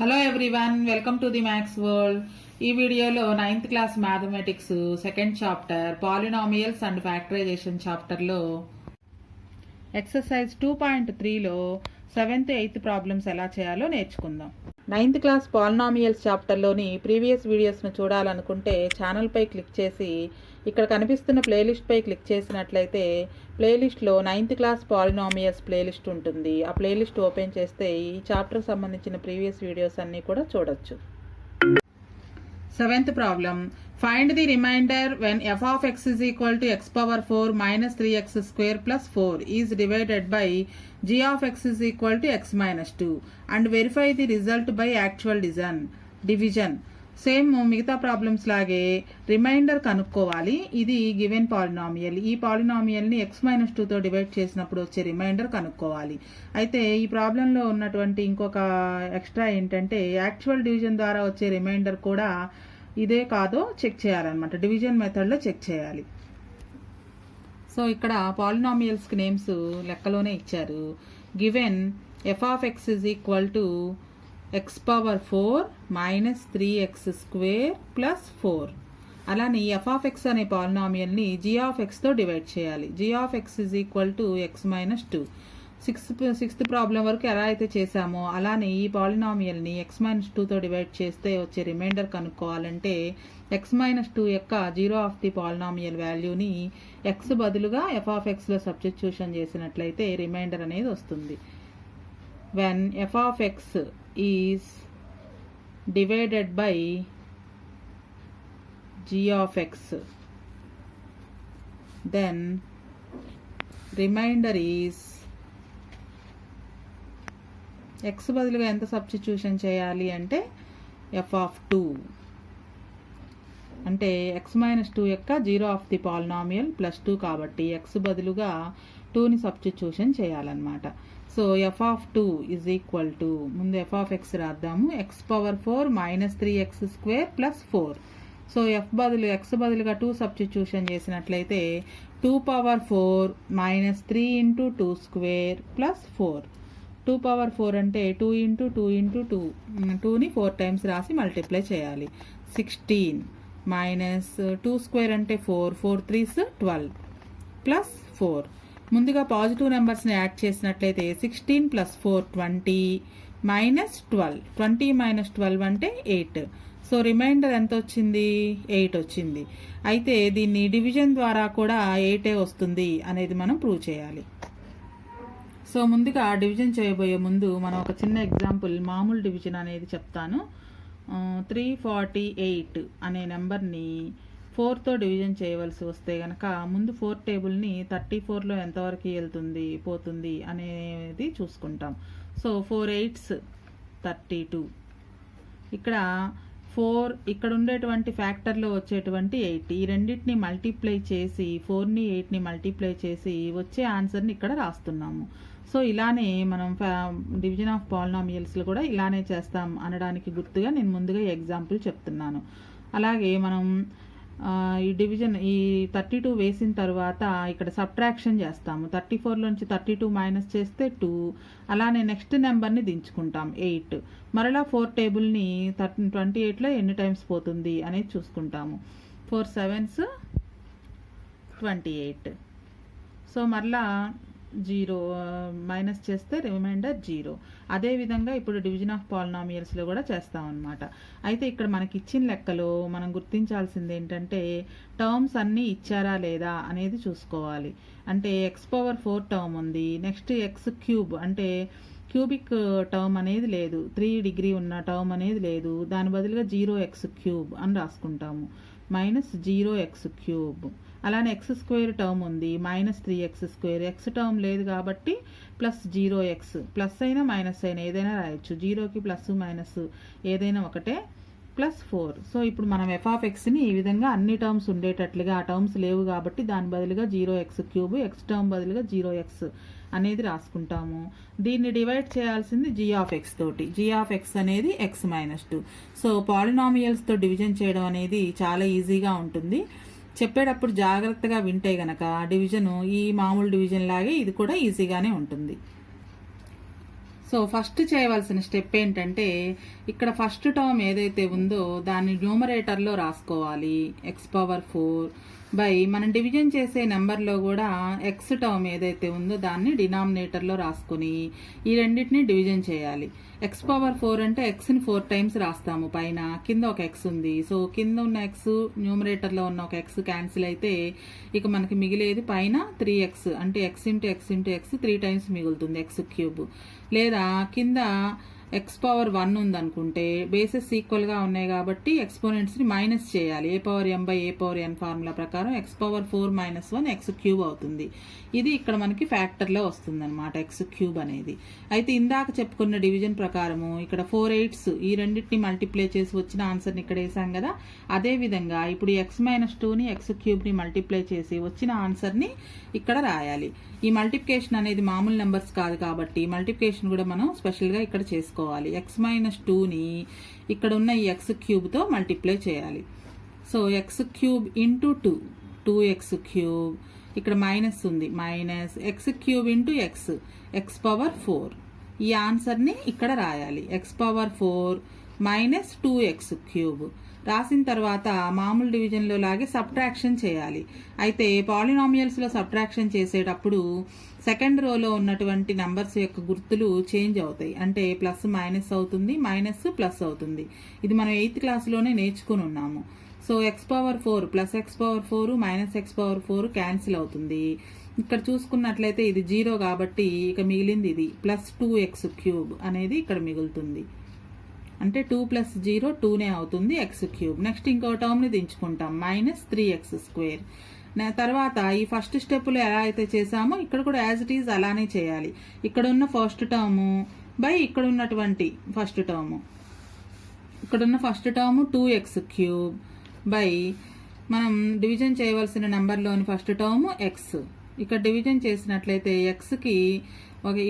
Hello everyone, welcome to the maths world. ఈ వీడియోలో 9th class mathematics second chapter polynomials and factorisation చాప్టర్లో exercise 2.3లో 7th 8th problems ఎలా చేయాలో నేర్చుకుందాం. 9th క్లాస్ పాలినామియల్స్ చాప్టర్లోని ప్రీవియస్ వీడియోస్ను చూడాలనుకుంటే ఛానల్పై క్లిక్ చేసి ఇక్కడ కనిపిస్తున్న ప్లేలిస్ట్పై క్లిక్ చేసినట్లయితే ప్లేలిస్ట్లో 9th క్లాస్ పాలినామియల్స్ ప్లేలిస్ట్ ఉంటుంది. ఆ ప్లేలిస్ట్ ఓపెన్ చేస్తే ఈ చాప్టర్ సంబంధించిన ప్రీవియస్ వీడియోస్ అన్నీ కూడా చూడొచ్చు. 7th problem, find the remainder when f of x is equal to x power 4 minus 3x square plus 4 is divided by g of x is equal to x minus 2 and verify the result by actual division. Same మిగతా problems లాగే reminder కనుక్కోవాలి. ఇది given polynomial. ఈ పాలినామియల్ని x-2తో divide చేసినప్పుడు వచ్చే reminder కనుక్కోవాలి. అయితే ఈ ప్రాబ్లంలో ఉన్నటువంటి ఇంకొక ఎక్స్ట్రా ఏంటంటే యాక్చువల్ డివిజన్ ద్వారా వచ్చే రిమైండర్ కూడా ఇదే కాదో చెక్ చేయాలన్నమాట. డివిజన్ మెథడ్లో చెక్ చేయాలి. సో ఇక్కడ పాలినామియల్స్కి నేమ్స్ లెక్కలోనే ఇచ్చారు. Given f of x is equal to x power 4 minus 3x square plus 4. అలానే f of x అనే పాలినామియల్ని g of xతో డివైడ్ చేయాలి. g of x is equal to x minus 2. Sixth problem వరకు ఎలా అయితే చేసామో అలానే ఈ పాలినామియల్ని x minus 2తో డివైడ్ చేస్తే వచ్చే రిమైండర్ కనుక్కోవాలంటే x minus 2 యొక్క జీరో ఆఫ్ ది పాలినామియల్ వాల్యూని x బదులుగా f of xలో సబ్స్టిట్యూషన్ చేసినట్లయితే రిమైండర్ అనేది వస్తుంది. when f of x is divided by g of x, then remainder is x బదులుగా ఎంత సబ్స్టిట్యూషన్ చేయాలి అంటే f of 2 అంటే x minus 2 యొక్క zero of the polynomial plus 2 కాబట్టి x బదులుగా 2ని సబ్స్టిట్యూషన్ చేయాలన్నమాట. So f of 2 is equal to, ముందు f of x రాద్దాము, x power 4 minus 3x square plus 4. So x బదులుగా 2 సబ్స్టిట్యూషన్ చేసినట్లయితే 2 power 4 minus 3 into 2 square plus 4. 2 power 4 అంటే 2 into 2 into 2, 2ని 4 times రాసి మల్టిప్లై చేయాలి. 16 మైనస్ 2 స్క్వేర్ అంటే 4, 4 3s 12 plus 4. ముందుగా positive నెంబర్స్ని add చేసినట్లయితే 16 ప్లస్ 4 20 మైనస్ 12, 20 మైనస్ 12 అంటే 8. సో రిమైండర్ ఎంత వచ్చింది? 8 వచ్చింది. అయితే దీన్ని డివిజన్ ద్వారా కూడా 8 వస్తుంది అనేది మనం ప్రూవ్ చేయాలి. సో ముందుగా డివిజన్ చేయబోయే ముందు మనం ఒక చిన్న ఎగ్జాంపుల్ మామూలు డివిజన్ అనేది చెప్తాను. 348 అనే నెంబర్ని 4తో డివిజన్ చేయవలసి వస్తే కనుక ముందు 4 టేబుల్ని 34లో ఎంతవరకు పోతుంది అనేది చూసుకుంటాం. So 4 8s 32. ఇక్కడ 4 ఇక్కడ ఉండేటువంటి ఫ్యాక్టర్లో వచ్చేటువంటి 8, ఈ రెండింటిని మల్టిప్లై చేసి 4ని 8ని మల్టిప్లై చేసి వచ్చే ఆన్సర్ని ఇక్కడ రాస్తున్నాము. సో ఇలానే మనం డివిజన్ ఆఫ్ పాలినామియల్స్లో కూడా ఇలానే చేస్తాం అనడానికి గుర్తుగా నేను ముందుగా ఎగ్జాంపుల్ చెప్తున్నాను. అలాగే మనం ఈ డివిజన్ ఈ 32 వేసిన తర్వాత ఇక్కడ సబ్ట్రాక్షన్ చేస్తాము. 34లోంచి 32 మైనస్ చేస్తే 2. అలానే నెక్స్ట్ నెంబర్ని దించుకుంటాం 8. మరలా 4 టేబుల్ని 28లో ఎన్ని టైమ్స్ పోతుంది అనేది చూసుకుంటాము. 4 7s 28. సో మరలా 0 మైనస్ చేస్తే రిమైండర్ 0. అదేవిధంగా ఇప్పుడు డివిజన్ ఆఫ్ పాలినామియల్స్లో కూడా చేస్తామన్నమాట. అయితే ఇక్కడ మనకి ఇచ్చిన లెక్కలో మనం గుర్తించాల్సింది ఏంటంటే టర్మ్స్ అన్నీ ఇచ్చారా లేదా అనేది చూసుకోవాలి. అంటే x power 4 టర్మ్ ఉంది, నెక్స్ట్ x క్యూబ్ అంటే క్యూబిక్ టర్మ్ అనేది లేదు, 3 డిగ్రీ ఉన్న టర్మ్ అనేది లేదు, దాని బదులుగా 0x క్యూబ్ అని రాసుకుంటాము, మైనస్ 0x క్యూబ్. అలానే ఎక్స్ స్క్వేర్ టర్మ్ ఉంది, minus 3x square. X term లేదు కాబట్టి ప్లస్ 0x, ప్లస్ అయినా మైనస్ అయినా ఏదైనా రాయొచ్చు, 0కి ప్లస్ మైనస్ ఏదైనా ఒకటే, ప్లస్ 4. సో ఇప్పుడు మనం f of xని ఈ విధంగా అన్ని టర్మ్స్ ఉండేటట్లుగా, ఆ టర్మ్స్ లేవు కాబట్టి దాని బదులుగా 0x క్యూబ్, ఎక్స్ టర్మ్ బదులుగా 0x అనేది రాసుకుంటాము. దీన్ని డివైడ్ చేయాల్సింది g of x తోటి. g of x అనేది x minus 2. సో పాలినామియల్స్తో డివిజన్ చేయడం అనేది చాలా ఈజీగా ఉంటుంది. చెప్పేటప్పుడు జాగ్రత్తగా వింటే గనక డివిజన్ ఈ మామూలు డివిజన్ లాగే ఇది కూడా ఈజీగానే ఉంటుంది. సో ఫస్ట్ చేయవలసిన స్టెప్ ఏంటంటే ఇక్కడ ఫస్ట్ టర్మ్ ఏదైతే ఉందో దాన్ని న్యూమరేటర్లో రాసుకోవాలి. x⁴ బై మనం డివిజన్ చేసే నెంబర్లో కూడా ఎక్స్ టర్మ్ ఏదైతే ఉందో దాన్ని డినామినేటర్లో రాసుకొని ఈ రెండింటిని డివిజన్ చేయాలి. x⁴ అంటే ఎక్స్ని 4 టైమ్స్ రాస్తాము పైన, కింద ఒక ఎక్స్ ఉంది. సో కింద ఉన్న ఎక్స్ న్యూమరేటర్లో ఉన్న ఒక ఎక్స్ క్యాన్సిల్ అయితే ఇక మనకి మిగిలేది పైన 3x అంటే x × x × x 3 టైమ్స్ మిగులుతుంది x³. లేదా కింద x⁴1 ఉందనుకుంటే బేసెస్ ఈక్వల్గా ఉన్నాయి కాబట్టి ఎక్స్పోనెంట్స్ని మైనస్ చేయాలి. a/m/a/n ఫార్ములా ప్రకారం x⁴ - 1 x³ అవుతుంది. ఇది ఇక్కడ మనకి ఫ్యాక్టర్లో వస్తుంది అనమాట x³ అనేది. అయితే ఇందాక చెప్పుకున్న డివిజన్ ప్రకారము ఇక్కడ 4 8s ఈ రెండింటిని మల్టిప్లై చేసి వచ్చిన ఆన్సర్ని ఇక్కడ వేసాం కదా, అదేవిధంగా ఇప్పుడు x-2ని x³ మల్టిప్లై చేసి వచ్చిన ఆన్సర్ని ఇక్కడ రాయాలి. ఈ మల్టిప్లికేషన్ అనేది మామూలు నెంబర్స్ కాదు కాబట్టి మల్టిప్లికేషన్ కూడా మనం స్పెషల్గా ఇక్కడ చేసుకోవాలి. x-2ని ఇక్కడ ఉన్న ఈ x³ మల్టిప్లై చేయాలి. సో x³ × 2x³ ఇక్కడ మైనస్ ఉంది, మైనస్ x³ × x⁴. ఈ ఆన్సర్ని ఇక్కడ రాయాలి. x⁴ మైనస్ 2x³ రాసిన తర్వాత మామూలు డివిజన్లో లాగే సబ్ట్రాక్షన్ చేయాలి. అయితే పాలినామియల్స్లో సబ్ట్రాక్షన్ చేసేటప్పుడు సెకండ్ రోలో ఉన్నటువంటి నెంబర్స్ యొక్క గుర్తులు చేంజ్ అవుతాయి. అంటే ప్లస్ మైనస్ అవుతుంది, మైనస్ ప్లస్ అవుతుంది. ఇది మనం 8th క్లాస్లోనే నేర్చుకుని ఉన్నాము. So x⁴ plus x⁴ minus x⁴ cancel అవుతుంది. ఇక్కడ చూసుకున్నట్లయితే ఇది 0 కాబట్టి ఇక మిగిలింది ఇది ప్లస్ 2x³ అనేది ఇక్కడ మిగులుతుంది. అంటే 2 + 0 2నే అవుతుంది x³. నెక్స్ట్ ఇంకో టర్మ్ని దించుకుంటాం -3x². తర్వాత ఈ ఫస్ట్ స్టెప్లో ఎలా అయితే చేసామో ఇక్కడ కూడా యాజ్ ఇట్ ఈజ్ అలానే చేయాలి. ఇక్కడ ఉన్న ఫస్ట్ టర్ము బై ఇక్కడ ఉన్నటువంటి ఫస్ట్ టర్ము, ఇక్కడున్న ఫస్ట్ టర్ము 2x³ బై మనం డివిజన్ చేయవలసిన నెంబర్లోని ఫస్ట్ టర్ము x. ఇక్కడ డివిజన్ చేసినట్లయితే ఎక్స్కి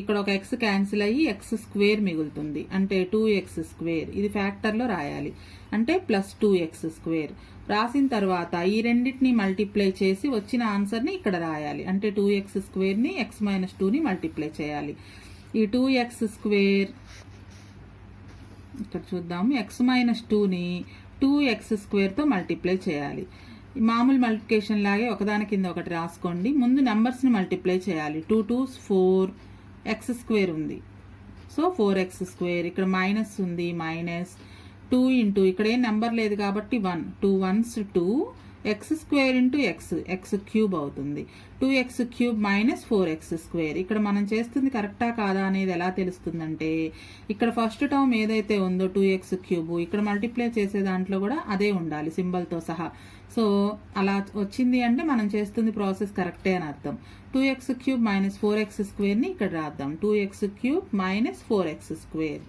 ఇక్కడ ఒక ఎక్స్ క్యాన్సిల్ అయ్యి x² మిగులుతుంది. అంటే 2x². ఇది ఫ్యాక్టర్లో రాయాలి. అంటే ప్లస్ 2x² రాసిన తర్వాత ఈ రెండింటిని మల్టిప్లై చేసి వచ్చిన ఆన్సర్ని ఇక్కడ రాయాలి. అంటే 2x²ని x-2ని మల్టిప్లై చేయాలి. ఈ 2x² ఇక్కడ చూద్దాము, x-2ని 2x² మల్టిప్లై చేయాలి. మామూలు మల్టిప్లికేషన్ లాగే ఒకదాని కింద ఒకటి రాసుకోండి. ముందు నెంబర్స్ని మల్టిప్లై చేయాలి. 2 2s 4 x² ఉంది. So 4x². ఇక్కడ మైనస్ ఉంది, మైనస్ 2 × ఇక్కడ ఏం నెంబర్ లేదు కాబట్టి 1 2 1s 2 x² × x³ అవుతుంది. 2x³ - 4x². ఇక్కడ మనం చేస్తుంది కరెక్టా కాదా అనేది ఎలా తెలుస్తుందంటే ఇక్కడ ఫస్ట్ టర్మ్ ఏదైతే ఉందో 2x³ ఇక్కడ మల్టిప్లై చేసే దాంట్లో కూడా అదే ఉండాలి సింబల్తో సహా. సో అలా వచ్చింది అంటే మనం చేస్తుంది ప్రాసెస్ కరెక్టే అని అర్థం. 2x³ - 4x²ని ఇక్కడ రాద్దాం. 2x³ - 4x².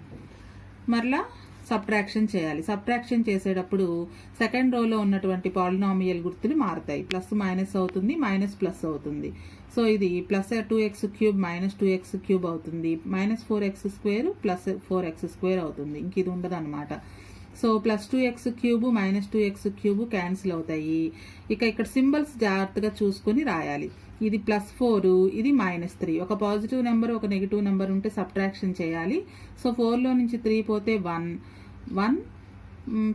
మరలా సబ్ట్రాక్షన్ చేయాలి. సబ్ట్రాక్షన్ చేసేటప్పుడు సెకండ్ రోలో ఉన్నటువంటి పాలినామియల్ గుర్తులు మారుతాయి. ప్లస్ మైనస్ అవుతుంది, మైనస్ ప్లస్ అవుతుంది. సో ఇది ప్లస్ 2x³ - 2x³ అవుతుంది. -4x² ప్లస్ 4x² అవుతుంది. ఇంక ఇది ఉండదు అనమాట. So plus 2x³ - 2x³ cancel అవుతాయి. ఇక ఇక్కడ సింబల్స్ జాగ్రత్తగా చూసుకొని రాయాలి. ఇది +4, ఇది -3. ఒక పాజిటివ్ నెంబర్ ఒక నెగిటివ్ నెంబర్ ఉంటే సబ్ట్రాక్షన్ చేయాలి. సో 4లో నుంచి 3 పోతే 1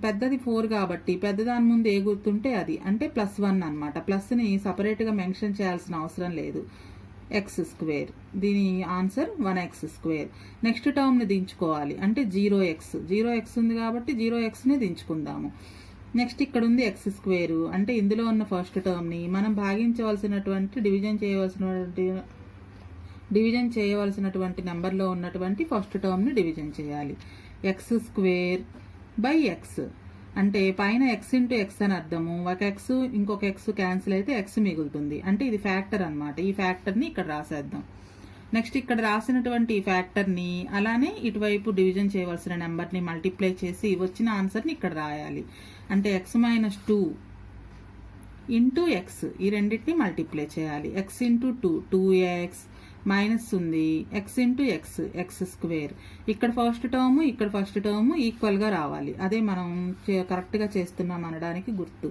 పెద్దది 4 కాబట్టి పెద్దదాని ముందు ఏ గుర్తుంటే అది అంటే +1 అనమాట. ప్లస్ని సపరేట్గా మెన్షన్ చేయాల్సిన అవసరం లేదు. x². దీని ఆన్సర్ 1x². నెక్స్ట్ టర్మ్ని దించుకోవాలి. అంటే 0x ఉంది కాబట్టి 0xని దించుకుందాము. నెక్స్ట్ ఇక్కడ ఉంది x². అంటే ఇందులో ఉన్న ఫస్ట్ టర్మ్ని మనం భాగించవలసినటువంటి డివిజన్ చేయవలసినటువంటి నెంబర్లో ఉన్నటువంటి ఫస్ట్ టర్మ్ని డివిజన్ చేయాలి. x² / x. అంటే పైన x × x అని అర్థము. ఒక x ఇంకొక x క్యాన్సిల్ అయితే x మిగులుతుంది. అంటే ఇది ఫ్యాక్టర్ అనమాట. ఈ ఫ్యాక్టర్ని ఇక్కడ రాసేద్దాం. నెక్స్ట్ ఇక్కడ రాసినటువంటి ఈ ఫ్యాక్టర్ని అలానే ఇటువైపు డివిజన్ చేయవలసిన నెంబర్ని మల్టిప్లై చేసి వచ్చిన ఆన్సర్ని ఇక్కడ రాయాలి. అంటే x-2 × x ఈ రెండింటిని మల్టిప్లై చేయాలి. x × 2 2x మైనస్ ఉంది, x × x x². ఇక్కడ ఫస్ట్ టర్మ్ ఇక్కడ ఫస్ట్ టర్మ్ ఈక్వల్గా రావాలి. అదే మనం కరెక్ట్గా చేస్తున్నాం అనడానికి గుర్తు.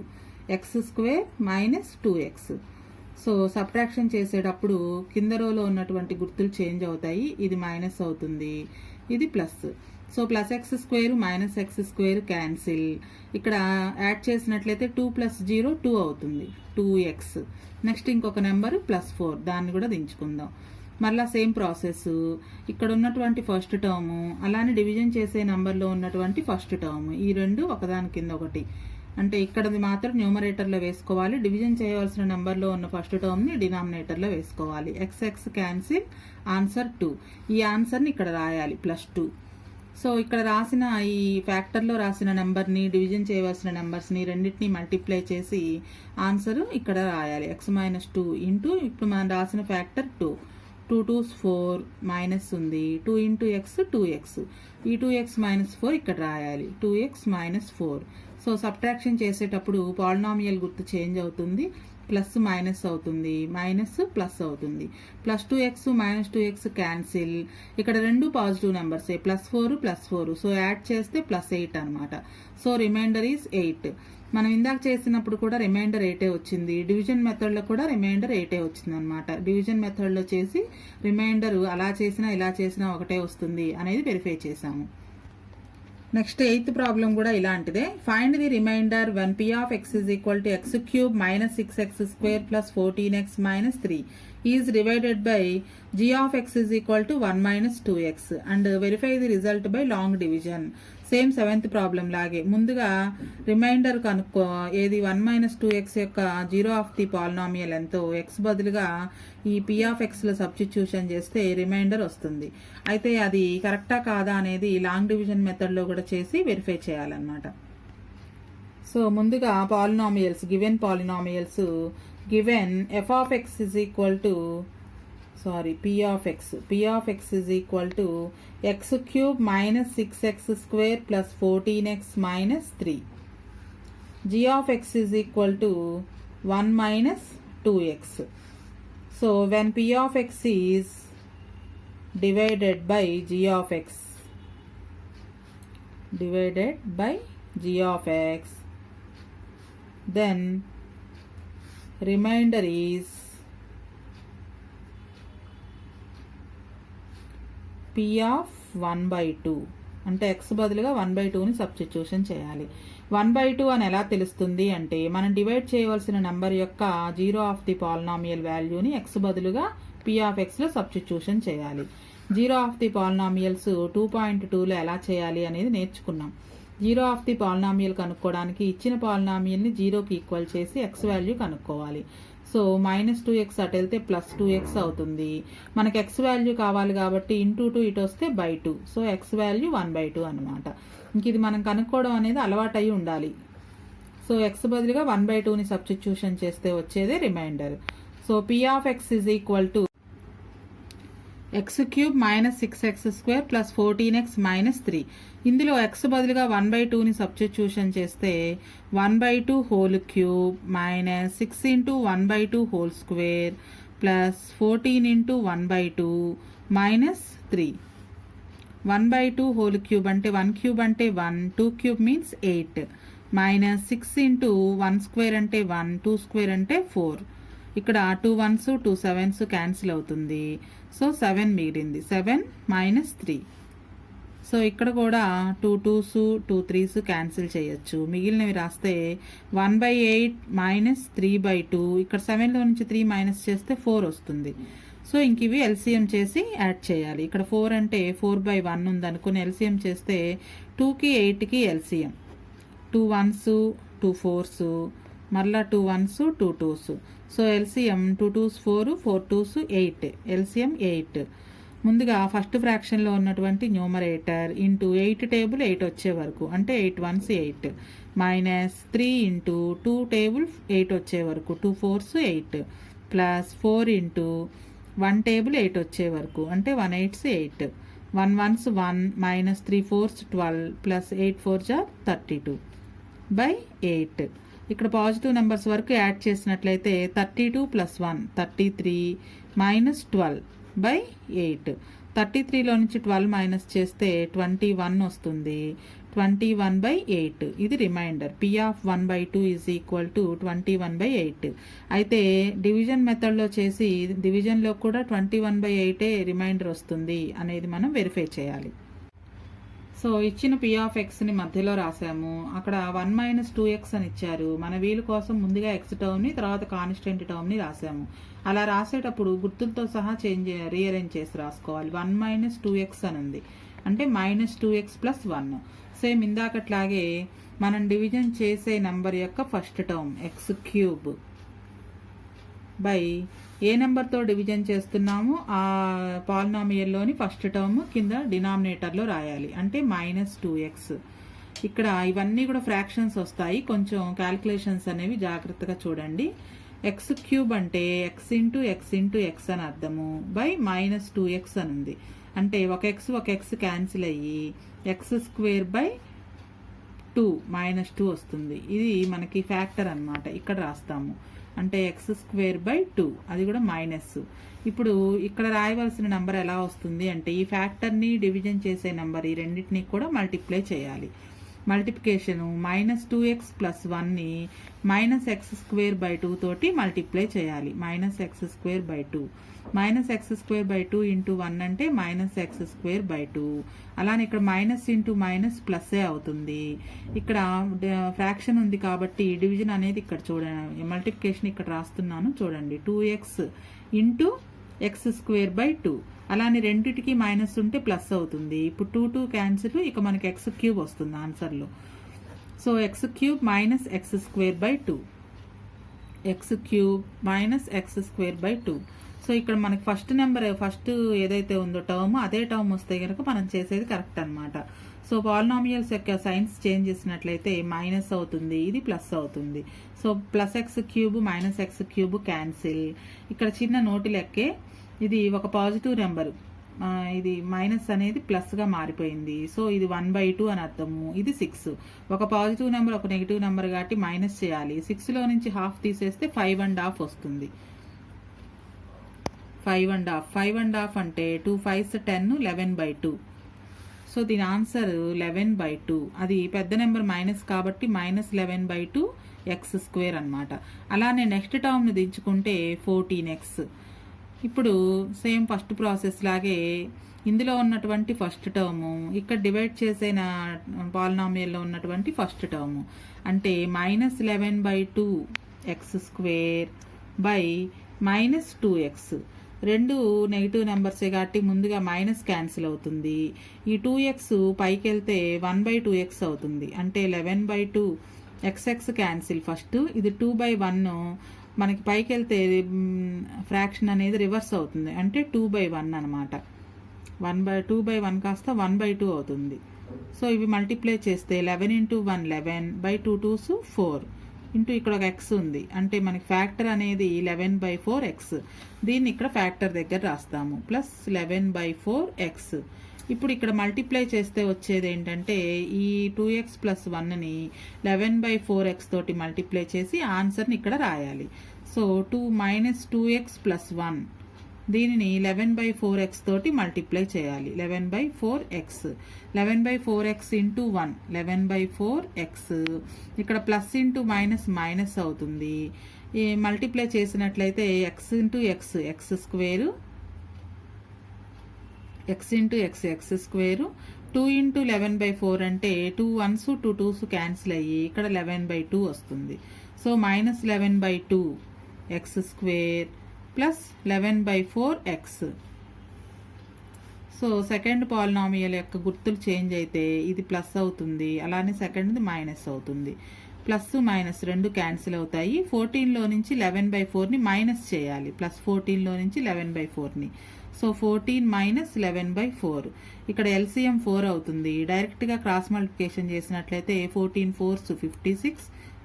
x² - 2x. సో సబ్ట్రాక్షన్ చేసేటప్పుడు కింద రోలో ఉన్నటువంటి గుర్తులు చేంజ్ అవుతాయి. ఇది మైనస్ అవుతుంది, ఇది plus. So plus X square minus X square cancel. ఇక్కడ యాడ్ చేసినట్లయితే 2 + 0 2 అవుతుంది, 2x. నెక్స్ట్ ఇంకొక నెంబర్ +4, దాన్ని కూడా దించుకుందాం. మళ్ళీ సేమ్ ప్రాసెస్. ఇక్కడ ఉన్నటువంటి ఫస్ట్ టర్ము అలానే డివిజన్ చేసే నెంబర్లో ఉన్నటువంటి ఫస్ట్ టర్మ్, ఈ రెండు ఒకదాని కింద ఒకటి. అంటే ఇక్కడది మాత్రం న్యూమరేటర్లో వేసుకోవాలి, డివిజన్ చేయవలసిన నెంబర్లో ఉన్న ఫస్ట్ టర్మ్ని డినామినేటర్లో వేసుకోవాలి. X cancel, answer 2. ఈ ఆన్సర్ని ఇక్కడ రాయాలి +2. సో ఇక్కడ రాసిన ఈ ఫ్యాక్టర్లో రాసిన నెంబర్ని డివిజన్ చేయవలసిన నెంబర్స్ని రెండింటిని మల్టిప్లై చేసి ఆన్సర్ ఇక్కడ రాయాలి. x-2 ఇంటూ ఇప్పుడు మనం రాసిన ఫ్యాక్టర్ 2. 2 2s 4 మైనస్ ఉంది, 2 × x 2x. ఈ 2x - 4 ఇక్కడ రాయాలి, 2x - 4. సో సబ్ట్రాక్షన్ చేసేటప్పుడు పాలినామియల్ గుర్తు చేంజ్ అవుతుంది, ప్లస్ మైనస్ అవుతుంది, మైనస్ ప్లస్ అవుతుంది. +2x -2x cancel. ఇక్కడ రెండు పాజిటివ్ నెంబర్సే, +4 +4. సో యాడ్ చేస్తే +8 అనమాట. So remainder is 8. మనం ఇందాక చేసినప్పుడు కూడా రిమైండర్ 8 వచ్చింది, డివిజన్ మెథడ్లో కూడా రిమైండర్ 8 వచ్చింది అనమాట. డివిజన్ మెథడ్లో చేసి రిమైండర్ అలా చేసినా ఇలా చేసినా ఒకటే వస్తుంది అనేది వెరిఫై చేసాము. నెక్స్ట్ 8th ప్రాబ్లం కూడా ఇలాంటిదే. Find the remainder when p(x) = x³ - 6x² + 14x - 3 is divided by g(x) = 1 - 2x and verify the result by long division. Same 7th problem లాగే ముందుగా రిమైండర్ కనుక్కో. ఏది 1 - 2x యొక్క జీరో ఆఫ్ ది పాలినామియల్ ఎంతో x బదులుగా ఈ p(x)లో సబ్స్టిట్యూషన్ చేస్తే reminder వస్తుంది. అయితే అది కరెక్టా కాదా అనేది లాంగ్ డివిజన్ మెథడ్లో కూడా చేసి వెరిఫై చేయాలన్నమాట. సో ముందుగా polynomials, given polynomials, given f(x) p(x) is equal to x³ - 6x² + 14x - 3. g(x) is equal to 1 - 2x. So when p(x) is divided by g(x), then remainder is p(1/2). అంటే x బదులుగా 1/2ని substitution చేయాలి. 1/2 అని ఎలా తెలుస్తుంది అంటే మనం divide చేయవలసిన number యొక్క జీరో ఆఫ్ ది పాలినామియల్ వాల్యూని x బదులుగా p(x)లో సబ్స్టిట్యూషన్ చేయాలి. జీరో ఆఫ్ ది పాలినామియల్స్ 2.2లో ఎలా చేయాలి అనేది నేర్చుకున్నాం. జీరో ఆఫ్ ది పాలినామియల్ కనుక్కోవడానికి ఇచ్చిన పాలినామియల్ని జీరోకి ఈక్వల్ చేసి x వాల్యూ కనుక్కోవాలి. సో -2x అటు వెళ్తే +2x అవుతుంది. మనకి x వాల్యూ కావాలి కాబట్టి ఇంటూ 2 ఇటు వస్తే /2. సో x వాల్యూ 1/2 అనమాట. ఇంక ఇది మనం కనుక్కోవడం అనేది అలవాటు అయి ఉండాలి. సో x బదులుగా 1/2ని సబ్స్టిట్యూషన్ చేస్తే వచ్చేదే remainder. So p(x) is equal to x³ - 6x² + 14x - 3. ఇందులో x బదులుగా 1/2ని సబ్స్టిట్యూషన్ చేస్తే 1/2 whole cube - 6 × 1/2 whole square + 14 × 1/2 - 3. 1/2 whole cube అంటే 1³ అంటే 1, 2³ మీన్స్ 8 -6 × 1 స్క్వేర్ అంటే 1, 2 స్క్వేర్ అంటే 4. ఇక్కడ 2 1s 2 7s క్యాన్సిల్ అవుతుంది. సో 7 మిగిలింది, 7 - 3. సో ఇక్కడ కూడా 2 2s 2 3s క్యాన్సిల్ చేయొచ్చు. మిగిలినవి రాస్తే 1/8 - 3/2. ఇక్కడ 7లో నుంచి 3 మైనస్ చేస్తే 4 వస్తుంది. సో ఇంక ఇవి ఎల్సిఎం చేసి యాడ్ చేయాలి. ఇక్కడ 4 అంటే 4/1 ఉందనుకుని ఎల్సిఎం చేస్తే 2కి 8కి ఎల్సిఎం 2 1s 2 4s మరలా 2 1s 2 2s. So LCM 2 2s 4 4 2s 8, LCM 8. ముందుగా ఫస్ట్ ఫ్రాక్షన్లో ఉన్నటువంటి న్యూమరేటర్ ఇంటూ 8 టేబుల్ 8 వచ్చే వరకు అంటే 8 1s 8 -3 ఇంటూ 2 టేబుల్ 8 వచ్చే వరకు 2 4s 8 ప్లస్ 4 ఇంటూ 1 టేబుల్ 8 వచ్చే వరకు అంటే 1 8s 8 1 1s 1 -3 4s 12 plus 8 4s 32/8. ఇక్కడ పాజిటివ్ నెంబర్స్ వరకు యాడ్ చేసినట్లయితే 32 + 1 33 -12/8. 33లో నుంచి 12 మైనస్ చేస్తే 21 వస్తుంది. 21/8. ఇది remainder. P of 1/2 is equal to 21/8. అయితే డివిజన్ మెథడ్లో చేసి డివిజన్లో కూడా 21/8 రిమైండర్ వస్తుంది అనేది మనం వెరిఫై చేయాలి. సో ఇచ్చిన P of Xని మధ్యలో రాసాము. అక్కడ 1 - 2x అని ఇచ్చారు. మన వీలు కోసం ముందుగా x టర్మ్ని తర్వాత కాన్స్టెంట్ టర్మ్ని రాసాము. అలా రాసేటప్పుడు గుర్తులతో సహా రీఅరేంజ్ చేసి రాసుకోవాలి. 1 - 2x అని ఉంది అంటే -2x + 1. సేమ్ ఇందాకట్లాగే మనం డివిజన్ చేసే నంబర్ యొక్క ఫస్ట్ టర్మ్ x³ బై ఏ నెంబర్తో డివిజన్ చేస్తున్నామో ఆ పాలినామియల్లోని ఫస్ట్ టర్మ్ కింద డినామినేటర్లో రాయాలి అంటే -2x. ఇక్కడ ఇవన్నీ కూడా ఫ్రాక్షన్స్ వస్తాయి, కొంచెం క్యాల్కులేషన్స్ అనేవి జాగ్రత్తగా చూడండి. x³ అంటే x × x × x అని అర్థము బై -2x అని ఉంది అంటే ఒక x క్యాన్సిల్ అయ్యి x² / 2 -2 వస్తుంది. ఇది మనకి ఫ్యాక్టర్ అన్నమాట. ఇక్కడ రాస్తాము అంటే x² / 2 అది కూడా మైనస్. ఇప్పుడు ఇక్కడ రాయవలసిన నెంబర్ ఎలా వస్తుంది అంటే ఈ ఫ్యాక్టర్ని డివిజన్ చేసే నెంబర్ ఈ రెండింటిని కూడా మల్టిప్లై చేయాలి. మల్టిప్లికేషను -2x + 1ని -x² / 2 తోటి మల్టిప్లై చేయాలి. -x² / 2 -x² / 2 × 1 అంటే -x² / 2. అలానే ఇక్కడ మైనస్ ఇంటూ మైనస్ ప్లస్సే అవుతుంది. ఇక్కడ ఫ్రాక్షన్ ఉంది కాబట్టి డివిజన్ అనేది ఇక్కడ చూడండి, మల్టిప్లికేషన్ ఇక్కడ రాస్తున్నాను చూడండి. 2x × x² / 2. అలానే రెండిటికి మైనస్ ఉంటే ప్లస్ అవుతుంది. ఇప్పుడు 2 క్యాన్సిల్, ఇక మనకి x³ వస్తుంది ఆన్సర్లో. So x³ - x² / 2 x³ - x² / 2. So ఇక్కడ మనకి ఫస్ట్ ఏదైతే ఉందో టర్మ్ అదే టర్మ్ వస్తే కనుక మనం చేసేది కరెక్ట్ అనమాట. సో పాలినామియల్స్ యొక్క సైన్స్ చేంజ్ చేసినట్లయితే మైనస్ అవుతుంది, ఇది ప్లస్ అవుతుంది. So +x³ - x³ cancel. ఇక్కడ చిన్న నోటి లెక్కే, ఇది ఒక పాజిటివ్ నెంబరు, ఇది మైనస్ అనేది ప్లస్గా మారిపోయింది. సో ఇది 1/2 అని అర్థము. ఇది 6. ఒక పాజిటివ్ నెంబర్ ఒక నెగిటివ్ నెంబర్ కాబట్టి మైనస్ చేయాలి. 6లో నుంచి హాఫ్ తీసేస్తే 5½ వస్తుంది. 5½ అంటే 2 × 5 = 10, 11/2. సో దీని ఆన్సర్ 11/2. అది పెద్ద నెంబర్ మైనస్ కాబట్టి -11/2 x² అనమాట. అలానే నెక్స్ట్ టర్మ్ని దించుకుంటే 14x. ఇప్పుడు సేమ్ ఫస్ట్ ప్రాసెస్ లాగే ఇందులో ఉన్నటువంటి ఫస్ట్ టర్ము ఇక్కడ డివైడ్ చేసిన పాలినామియల్లో ఉన్నటువంటి ఫస్ట్ టర్ము అంటే -11/2 x² బై -2x. రెండు నెగిటివ్ నెంబర్సే కాబట్టి ముందుగా మైనస్ క్యాన్సిల్ అవుతుంది. ఈ 2x పైకి వెళ్తే 1/2x అవుతుంది అంటే 11/2 x క్యాన్సిల్ ఫస్ట్. ఇది 2/1 మనకి పైకి వెళ్తే ఫ్రాక్షన్ అనేది రివర్స్ అవుతుంది అంటే 2/1 అనమాట. 2/1 కాస్త 1/2 అవుతుంది. సో ఇవి మల్టిప్లై చేస్తే 11 × 1 11 / 2 2s 4 ఇంటూ ఇక్కడ ఒక x ఉంది అంటే మనకి ఫ్యాక్టర్ అనేది 11/4x. దీన్ని ఇక్కడ ఫ్యాక్టర్ దగ్గర రాస్తాము +11/4x. ఇప్పుడు ఇక్కడ మల్టిప్లై చేస్తే వచ్చేది ఏంటంటే ఈ 2x + 1ని 11/4x తోటి మల్టిప్లై చేసి ఆన్సర్ని ఇక్కడ రాయాలి. సో 2 - 2x + 1 దీనిని 11/4x తోటి మల్టిప్లై చేయాలి. 11/4x 11/4x × 1 11/4x. ఇక్కడ ప్లస్ ఇంటూ మైనస్ మైనస్ అవుతుంది. ఈ మల్టిప్లై చేసినట్లయితే x × x x², x × x x², 2 × 11/4 అంటే 2 1s 2 2s క్యాన్సిల్ అయ్యి ఇక్కడ 11/2 వస్తుంది. So -11/2 x² + 11/4x. So second polynomial యొక్క గుర్తులు చేంజ్ అయితే ఇది ప్లస్ అవుతుంది, అలానే సెకండ్ది మైనస్ అవుతుంది. ప్లస్ మైనస్ రెండు క్యాన్సిల్ అవుతాయి. 14లో నుంచి 11/4ని మైనస్ చేయాలి. +14లో నుంచి 11/4ని. సో 14 - 11/4. ఇక్కడ LCM 4 అవుతుంది. డైరెక్ట్గా క్రాస్ మల్టిప్లికేషన్ చేసినట్లయితే 14 4s 56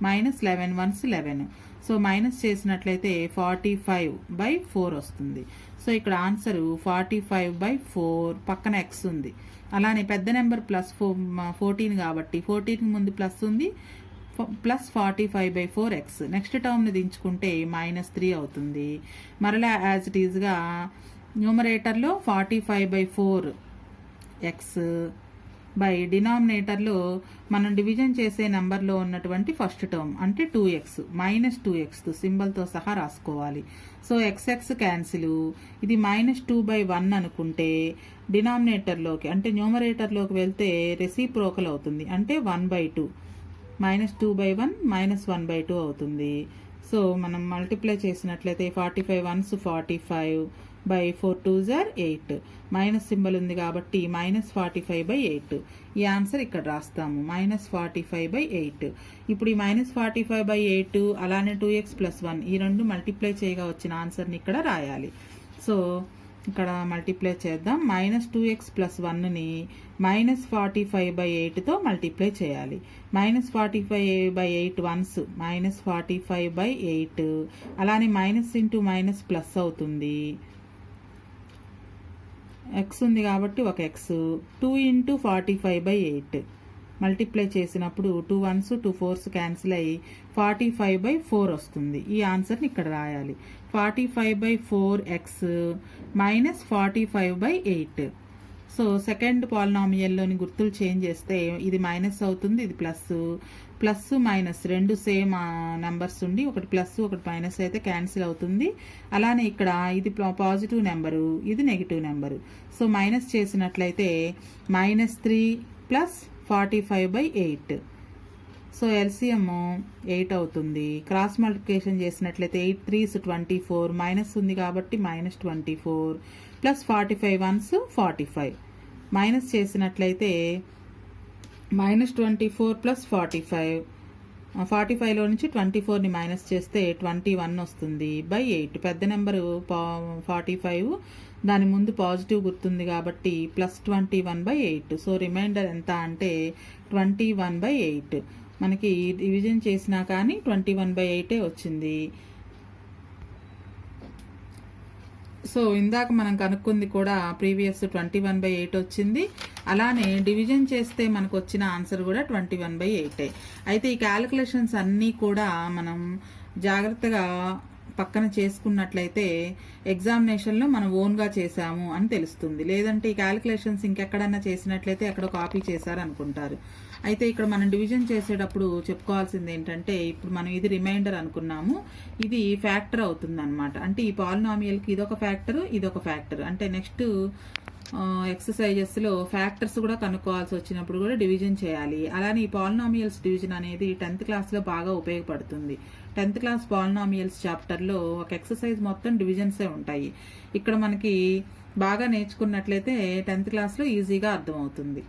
-11 1s 11. సో మైనస్ చేసినట్లయితే 45/4 వస్తుంది. సో ఇక్కడ ఆన్సర్ 45/4. పక్కన x ఉంది. అలానే పెద్ద నెంబర్ +14 కాబట్టి 14కి ముందు ప్లస్ ఉంది +45/4x. నెక్స్ట్ టర్మ్ని దించుకుంటే -3 అవుతుంది. మరలా యాజ్ ఇట్ ఈజ్గా న్యూమరేటర్లో 45/4x బై డినామినేటర్లో మనం డివిజన్ చేసే నెంబర్లో ఉన్నటువంటి ఫస్ట్ టర్మ్ అంటే 2x -2x సింబల్తో సహా రాసుకోవాలి. సో ఎక్స్ క్యాన్సిల్, ఇది -2/1 అనుకుంటే డినామినేటర్లోకి అంటే న్యూమరేటర్లోకి వెళ్తే రెసిప్రోకల్ అవుతుంది, అంటే 1/2 -2/1 -1/2 అవుతుంది. సో మనం మల్టిప్లై చేసినట్లయితే 45 1s 45 by 4 2s 8, minus symbol ఉంది కాబట్టి -45/8. ఈ ఆన్సర్ ఇక్కడ రాస్తాము -45/8. ఇప్పుడు ఈ -45/8 అలానే 2x + 1 ఈ రెండు మల్టిప్లై చేయగా వచ్చిన ఆన్సర్ని ఇక్కడ రాయాలి. సో ఇక్కడ మల్టిప్లై చేద్దాం. -2x + 1ని -45/8తో మల్టిప్లై చేయాలి. -45/8 వన్స్ -45/8, అలానే మైనస్ ఇంటూ మైనస్ ప్లస్ అవుతుంది. x ఉంది కాబట్టి ఒక x. 2 × 45/8 మల్టిప్లై చేసినప్పుడు 2 1s 2 4s క్యాన్సిల్ అయ్యి 45/4 వస్తుంది. ఈ ఆన్సర్ని ఇక్కడ రాయాలి. 45/4x -45/8. సో సెకండ్ పాలినామియల్లోని గుర్తులు చేంజ్ చేస్తే ఇది మైనస్ అవుతుంది, ఇది ప్లస్. ప్లస్ మైనస్ రెండు సేమ్ నెంబర్స్ ఉండి ఒకటి ప్లస్ ఒకటి మైనస్ అయితే క్యాన్సిల్ అవుతుంది. అలానే ఇక్కడ ఇది పాజిటివ్ నెంబరు, ఇది నెగిటివ్ నెంబరు. సో మైనస్ చేసినట్లయితే -3 + 45/8. సో ఎల్సిఎం 8 అవుతుంది. క్రాస్ మల్టిప్లికేషన్ చేసినట్లయితే 8 3s 24, మైనస్ ఉంది కాబట్టి -24 + 45 1s 45. మైనస్ చేసినట్లయితే -24 + 45. 45లో నుంచి 24ని మైనస్ చేస్తే 21 వస్తుంది బై 8. పెద్ద నెంబరు 45, దాని ముందు పాజిటివ్ గుర్తుంది కాబట్టి +21/8. సో రిమైండర్ ఎంత అంటే 21/8. మనకి డివిజన్ చేసినా కానీ 21/8 వచ్చింది. సో ఇందాక మనం కనుక్కుంది కూడా ప్రీవియస్ 21/8 వచ్చింది. అలానే డివిజన్ చేస్తే మనకు వచ్చిన ఆన్సర్ కూడా 21/8. అయితే ఈ క్యాలిక్యులేషన్స్ అన్నీ కూడా మనం జాగ్రత్తగా పక్కన చేసుకున్నట్లయితే ఎగ్జామినేషన్లో మనం ఓన్గా చేసాము అని తెలుస్తుంది. లేదంటే ఈ క్యాలిక్యులేషన్స్ ఇంకెక్కడన్నా చేసినట్లయితే ఎక్కడో కాపీ చేశారు అనుకుంటారు. అయితే ఇక్కడ మనం డివిజన్ చేసేటప్పుడు చెప్పుకోవాల్సింది ఏంటంటే, ఇప్పుడు మనం ఇది రిమైండర్ అనుకున్నాము, ఇది ఫ్యాక్టర్ అవుతుంది అనమాట. అంటే ఈ పాలినామియల్కి ఇదొక ఫ్యాక్టర్, ఇదొక ఫ్యాక్టర్. అంటే నెక్స్ట్ ఎక్సర్సైజెస్లో ఫ్యాక్టర్స్ కూడా కనుక్కోవాల్సి వచ్చినప్పుడు కూడా డివిజన్ చేయాలి. అలానే ఈ పాలినామియల్స్ డివిజన్ అనేది 10th క్లాస్లో బాగా ఉపయోగపడుతుంది. 10th క్లాస్ పాలినామియల్స్ చాప్టర్లో ఒక ఎక్సర్సైజ్ మొత్తం డివిజన్సే ఉంటాయి. ఇక్కడ మనకి బాగా నేర్చుకున్నట్లయితే 10th క్లాస్లో ఈజీగా అర్థమవుతుంది.